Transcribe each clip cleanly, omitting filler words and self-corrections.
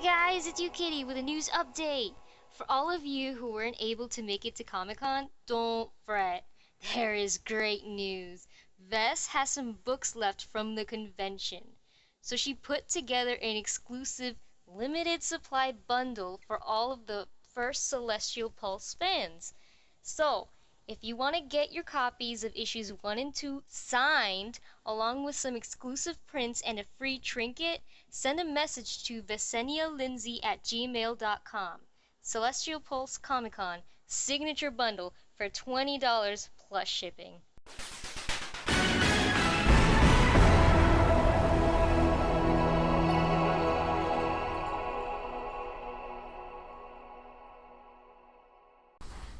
guys, it's you Kitty with a news update. For all of you who weren't able to make it to Comic Con, don't fret. There is great news. Vess has some books left from the convention. So she put together an exclusive limited supply bundle for all of the first Celestial Pulse fans. So, if you want to get your copies of issues 1 and 2 signed, along with some exclusive prints and a free trinket, send a message to VeseniaLindsay@gmail.com. Celestial Pulse Comic Con Signature Bundle for $20 plus shipping.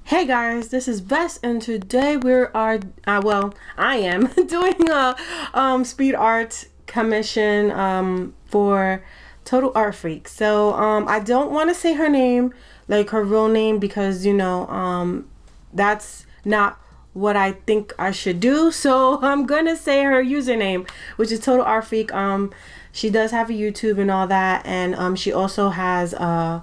Hey guys, this is Bess, and today I am doing a speed art commission for TotalArtFreak. So I don't want to say her name, like her real name, because that's not what I think I should do. So I'm gonna say her username, which is TotalArtFreak. She does have a YouTube and all that, and she also has her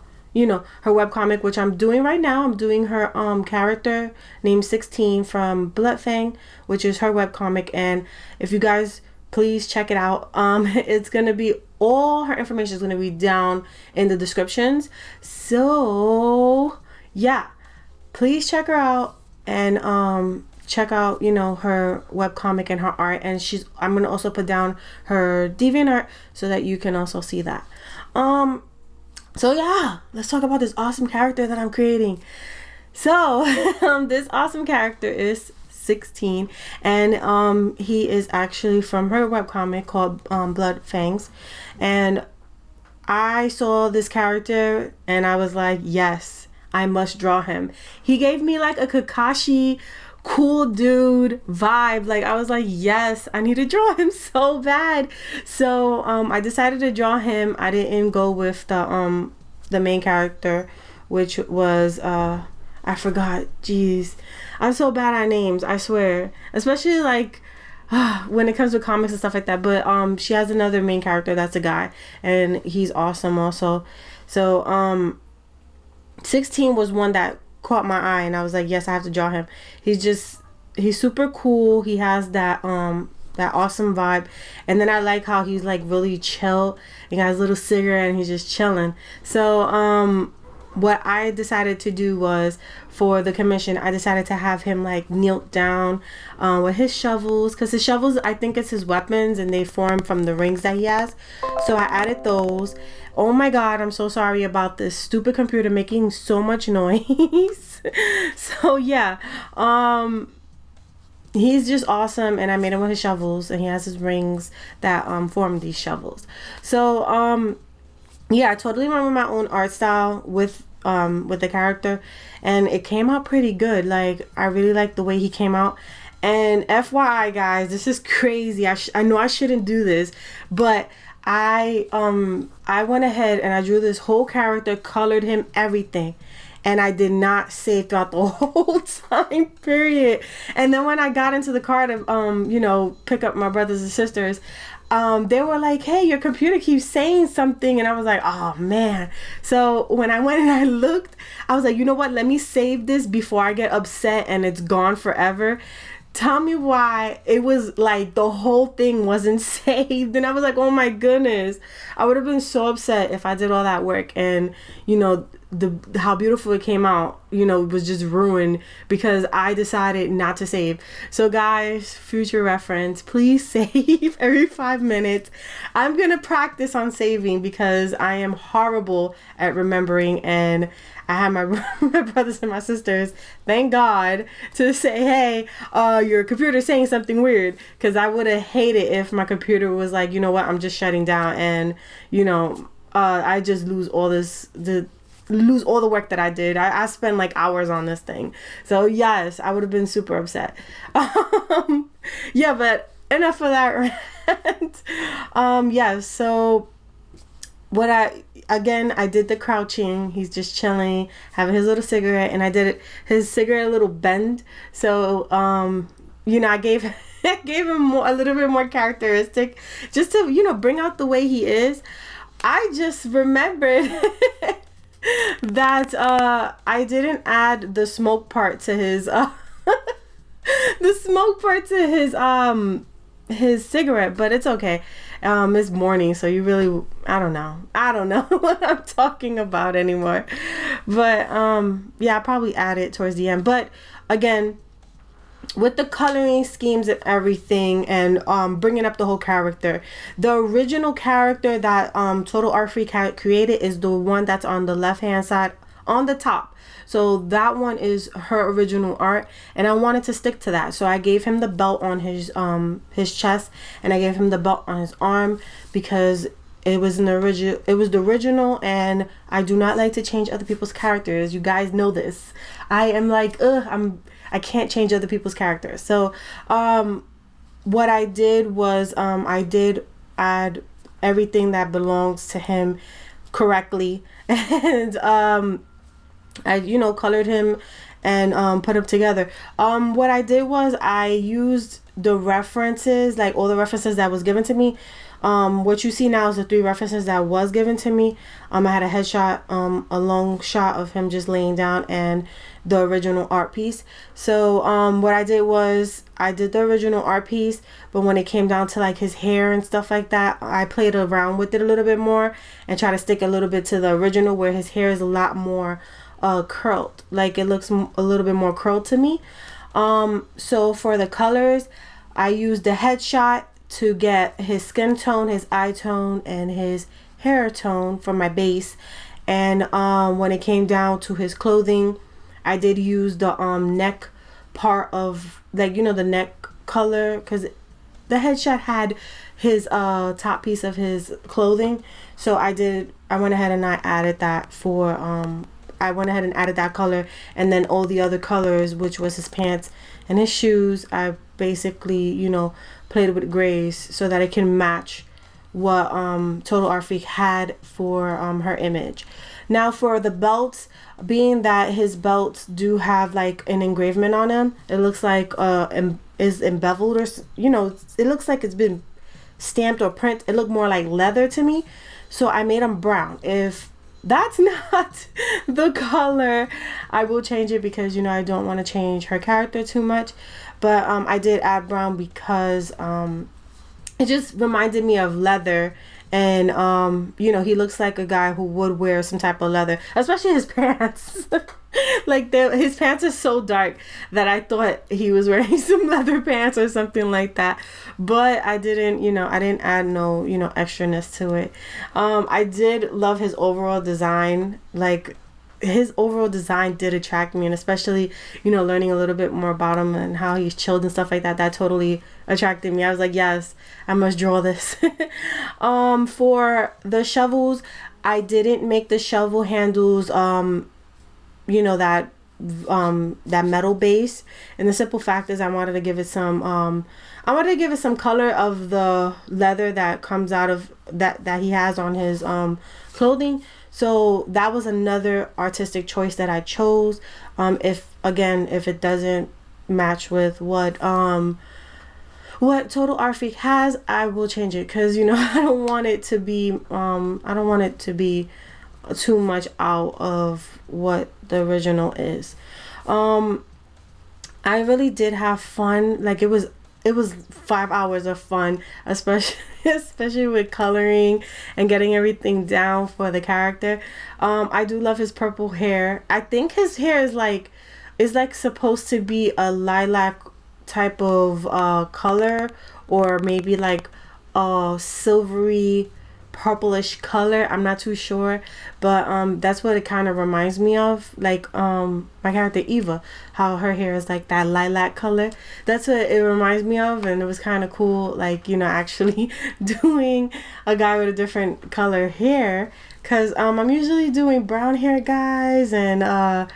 webcomic, which I'm doing right now. I'm doing her character named 16 from Bloodfang, which is her webcomic. And if you guys please check it out, it's gonna be, all her information is gonna be down in the descriptions. So yeah, please check her out and check out her webcomic and her art. And I'm gonna also put down her DeviantArt so that you can also see that. So yeah, let's talk about this awesome character that I'm creating. So this awesome character is 16, and he is actually from her webcomic called Blood Fangs. And I saw this character and I was like, yes, I must draw him. He gave me like a Kakashi cool dude vibe. Like I was like, yes, I need to draw him so bad. So I decided to draw him. I didn't go with the main character, which was I forgot. Jeez, I'm so bad at names, I swear, especially like when it comes to comics and stuff like that. But she has another main character that's a guy, and he's awesome also. So 16 was one that caught my eye, and I was like, yes, I have to draw him. He's super cool. He has that awesome vibe. And then I like how he's like really chill. He got his little cigarette and he's just chilling. So what I decided to do was, for the commission, I decided to have him like knelt down with his shovels, because his shovels, I think it's his weapons, and they form from the rings that he has. So I added those. Oh my god, I'm so sorry about this stupid computer making so much noise. So yeah, he's just awesome, and I made him with his shovels, and he has his rings that form these shovels. So yeah, I totally remember my own art style with the character, and it came out pretty good. Like I really like the way he came out. And FYI guys, this is crazy. I know I shouldn't do this, but I went ahead and I drew this whole character, colored him, everything, and I did not save throughout the whole time period. And then when I got into the car to pick up my brothers and sisters, they were like, hey, your computer keeps saying something. And I was like, oh man. So when I went and I looked, I was like, you know what, let me save this before I get upset and it's gone forever. Tell me why it was like the whole thing wasn't saved. And I was like, oh my goodness, I would have been so upset if I did all that work and how beautiful it came out was just ruined because I decided not to save. So guys, future reference, please save every 5 minutes. I'm gonna practice on saving because I am horrible at remembering, and I have my brothers and my sisters, thank God, to say, hey, your computer's saying something weird, because I would have hated if my computer was like, you know what, I'm just shutting down, and I just lose all the work that I did. I spent like hours on this thing. So yes, I would have been super upset. Yeah, but enough of that rant. Yeah, so I did the crouching. He's just chilling, having his little cigarette, and I did his cigarette a little bend. So I gave him a little bit more characteristic, just to bring out the way he is. I just remembered that I didn't add the smoke part to his the smoke part to his cigarette, but it's okay. It's morning, so you really, I don't know what I'm talking about anymore. But yeah, I'll probably add it towards the end. But again, with the coloring schemes and everything, and bringing up the whole character, the original character that Total Art Freak had created is the one that's on the left hand side on the top. So that one is her original art, and I wanted to stick to that. So I gave him the belt on his chest, and I gave him the belt on his arm because it was the original, and I do not like to change other people's characters. You guys know this. I am like, I can't change other people's characters. So what I did was I did add everything that belongs to him correctly, and I colored him and put them together. What I did was I used the references, like all the references that was given to me. What you see now is the 3 references that was given to me. I had a headshot, a long shot of him just laying down, and the original art piece. So what I did was I did the original art piece, but when it came down to like his hair and stuff like that, I played around with it a little bit more and try to stick a little bit to the original, where his hair is a lot more curled. Like it looks a little bit more curled to me. So for the colors, I used the headshot to get his skin tone, his eye tone, and his hair tone for my base. And when it came down to his clothing, I did use the neck part of, like, the neck color, because the headshot had his top piece of his clothing. So I went ahead and I added that for I went ahead and added that color, and then all the other colors, which was his pants and his shoes, I basically played with grays so that it can match what Total Art Freak had for her image. Now for the belts, being that his belts do have like an engravement on them, it looks like is embeveled, or it looks like it's been stamped or print. It looked more like leather to me, so I made them brown. If that's not the color, I will change it, because I don't want to change her character too much. But I did add brown because it just reminded me of leather, and he looks like a guy who would wear some type of leather, especially his pants. Like his pants are so dark that I thought he was wearing some leather pants or something like that. But I didn't, I didn't add no, extraness to it. I did love his overall design. Like his overall design did attract me, and especially, learning a little bit more about him and how he's chilled and stuff like that, that totally attracted me. I was like, yes, I must draw this. For the shovels, I didn't make the shovel handles that metal base, and the simple fact is I wanted to give it some color of the leather that comes out of that he has on his clothing. So that was another artistic choice that I chose. If it doesn't match with what Total Art Freak has, I will change it, because I don't want it to be too much out of what the original is. I really did have fun. Like it was 5 hours of fun, especially with coloring and getting everything down for the character. I do love his purple hair. I think his hair is like supposed to be a lilac type of color, or maybe like a silvery purplish color. I'm not too sure, but that's what it kind of reminds me of, like my character Eva, how her hair is like that lilac color. That's what it reminds me of, and it was kind of cool, like actually doing a guy with a different color hair, because I'm usually doing brown hair guys and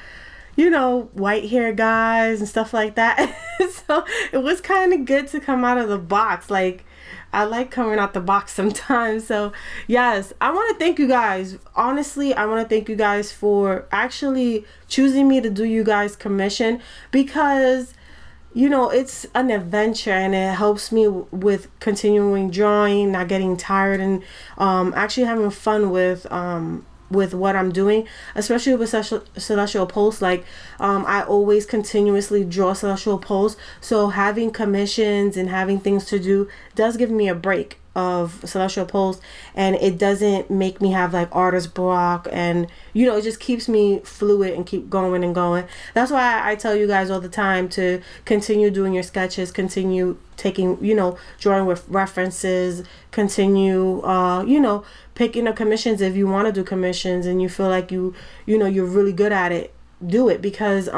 white hair guys and stuff like that. So it was kind of good to come out of the box. Like I like coming out the box sometimes. So yes, I want to thank you guys. Honestly, I want to thank you guys for actually choosing me to do you guys commission, because it's an adventure, and it helps me with continuing drawing, not getting tired, and actually having fun with what I'm doing, especially with celestial posts. Like, I always continuously draw celestial posts, so having commissions and having things to do does give me a break of celestial posts, and it doesn't make me have like artist block, and it just keeps me fluid and keep going and going. That's why I tell you guys all the time to continue doing your sketches, continue taking, drawing with references, continue picking up commissions. If you want to do commissions and you feel like you're really good at it, do it, because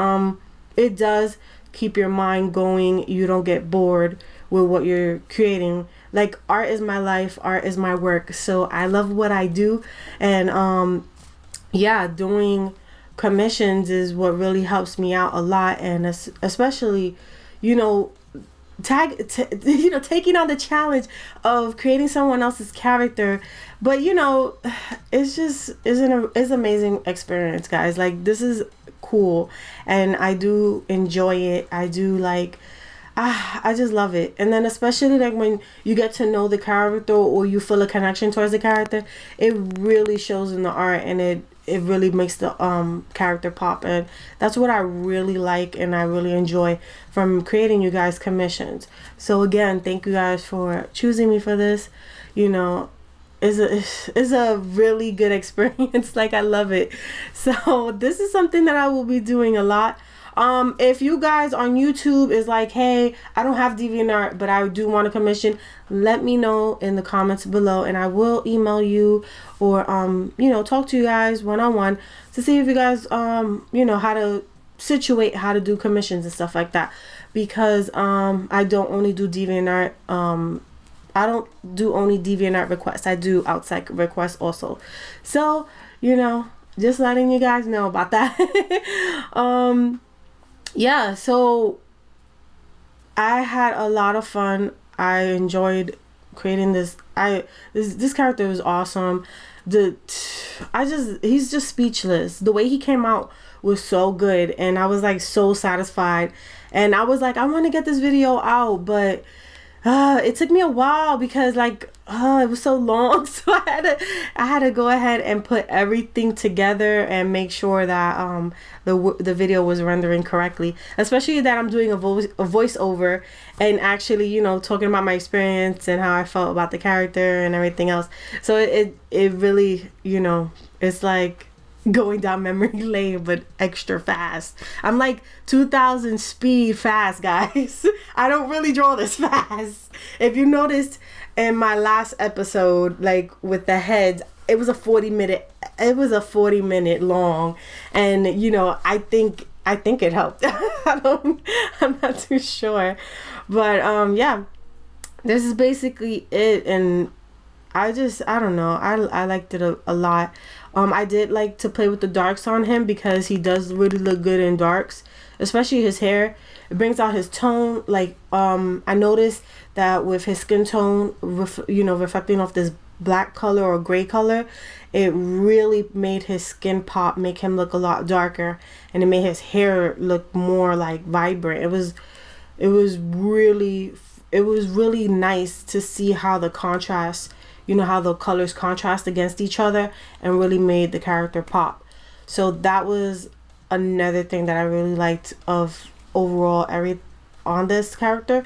it does keep your mind going. You don't get bored with what you're creating. Like, art is my life, art is my work, so I love what I do. And doing commissions is what really helps me out a lot, and especially taking on the challenge of creating someone else's character. But it's amazing experience, guys. Like, this is cool, and I do enjoy it. I do like, I just love it. And then especially like when you get to know the character, or you feel a connection towards the character, it really shows in the art, and it really makes the character pop. And that's what I really like and I really enjoy from creating you guys commissions. So again, thank you guys for choosing me for this. It's a really good experience. Like, I love it. So this is something that I will be doing a lot. If you guys on YouTube is like, hey, I don't have DeviantArt, but I do want a commission, let me know in the comments below, and I will email you, or talk to you guys one-on-one to see if you guys how to situate how to do commissions and stuff like that. Because I don't only do DeviantArt. I don't do only DeviantArt requests. I do outside requests also. So just letting you guys know about that. Yeah, so I had a lot of fun. I enjoyed creating this. This character was awesome. He's just speechless. The way he came out was so good, and I was like so satisfied. And I was like, I want to get this video out, but it took me a while because it was so long. So I had to go ahead and put everything together and make sure that the video was rendering correctly, especially that I'm doing a voiceover and actually talking about my experience and how I felt about the character and everything else. So it really it's like going down memory lane, but extra fast. I'm like 2000 speed fast, guys. I don't really draw this fast. If you noticed in my last episode, like with the heads, it was a 40 minute long, and I think it helped. I'm not too sure, but yeah, this is basically it. And I don't know, I liked it a lot. I did like to play with the darks on him because he does really look good in darks, especially his hair. It brings out his tone. Like, I noticed that with his skin tone, reflecting off this black color or gray color, it really made his skin pop, make him look a lot darker, and it made his hair look more like vibrant. It was really nice to see how the contrast, how the colors contrast against each other, and really made the character pop. So that was another thing that I really liked of overall on this character.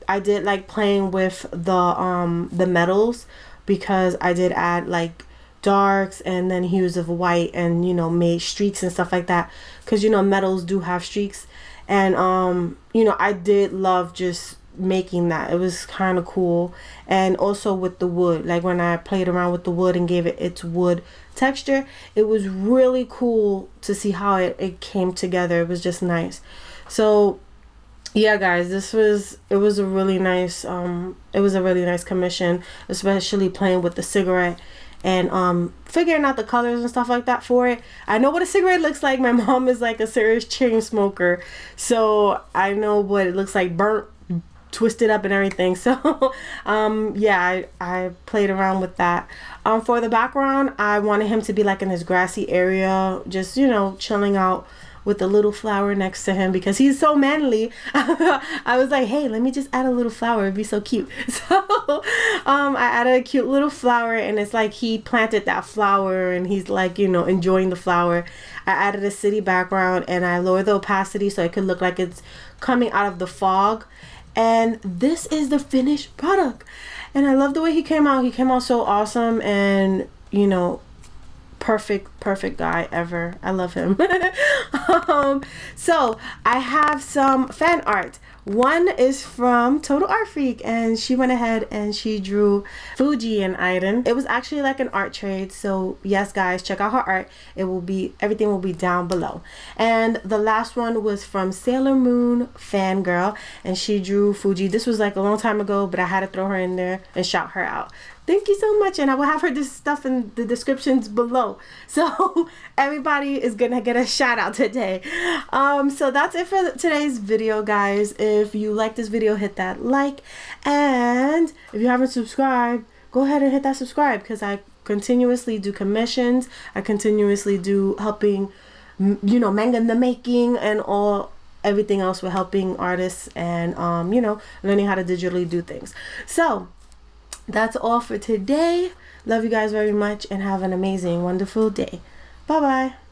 I did like playing with the metals, because I did add like darks and then hues of white, and made streaks and stuff like that, because metals do have streaks. And I did love just making that. It was kind of cool. And also with the wood, like when I played around with the wood and gave it its wood texture, it was really cool to see how it came together. It was just nice. So yeah, guys, it was a really nice commission, especially playing with the cigarette and figuring out the colors and stuff like that for it. I know what a cigarette looks like. My mom is like a serious chain smoker, so I know what it looks like, burnt, twisted up and everything. So yeah, I played around with that. For the background, I wanted him to be like in this grassy area, just chilling out with a little flower next to him because he's so manly. I was like, hey, let me just add a little flower, it'd be so cute. So I added a cute little flower, and it's like he planted that flower and he's like, you know, enjoying the flower. I added a city background and I lowered the opacity so it could look like it's coming out of the fog. And this is the finished product. And I love the way he came out. He came out so awesome, and you know, perfect guy ever. I love him. So I have some fan art. One is from TotalArtFreak, and she went ahead and she drew Fuji and Aiden. It was actually like an art trade, so yes guys, check out her art. Everything will be down below. And the last one was from SailorMoonFanGirl, and she drew Fuji. This was like a long time ago, but I had to throw her in there and shout her out. Thank you so much, and I will have her stuff in the descriptions below. So everybody is gonna get a shout out today. So that's it for today's video, guys. If you like this video, hit that like, and if you haven't subscribed, go ahead and hit that subscribe, because I continuously do commissions. I continuously do helping, you know, manga in the making and everything else with helping artists and you know, learning how to digitally do things. So that's all for today. Love you guys very much and have an amazing, wonderful day. Bye bye.